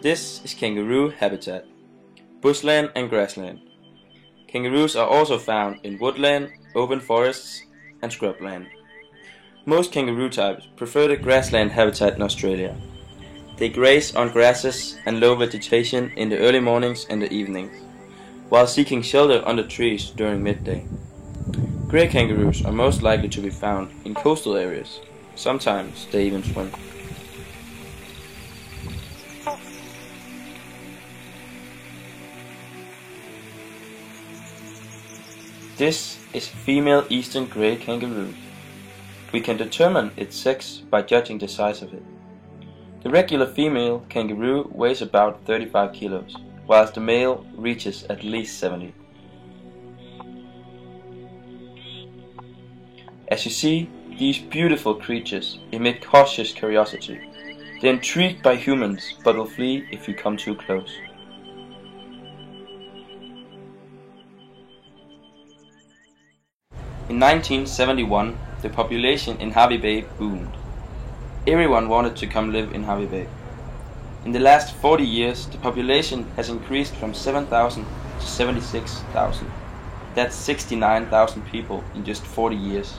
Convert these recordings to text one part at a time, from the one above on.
This is kangaroo habitat, bushland and grassland. Kangaroos are also found in woodland, open forests and scrubland. Most kangaroo types prefer the grassland habitat in Australia. They graze on grasses and low vegetation in the early mornings and the evenings, while seeking shelter under trees during midday. Grey kangaroos are most likely to be found in coastal areas. Sometimes they even swim. This is a female eastern grey kangaroo. We can determine its sex by judging the size of it. The regular female kangaroo weighs about 35 kilos, whilst the male reaches at least 70. As you see, these beautiful creatures emit cautious curiosity. They're intrigued by humans, but will flee if you come too close. In 1971, the population in Hervey Bay boomed. Everyone wanted to come live in Hervey Bay. In the last 40 years, the population has increased from 7,000 to 76,000. That's 69,000 people in just 40 years.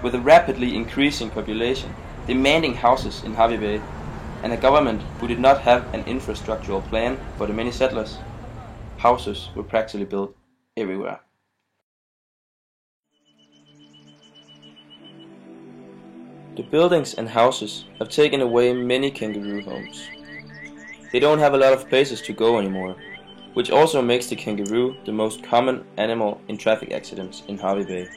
With a rapidly increasing population, demanding houses in Hervey Bay, and a government who did not have an infrastructural plan for the many settlers, houses were practically built everywhere. The buildings and houses have taken away many kangaroo homes. They don't have a lot of places to go anymore, which also makes the kangaroo the most common animal in traffic accidents in Hervey Bay.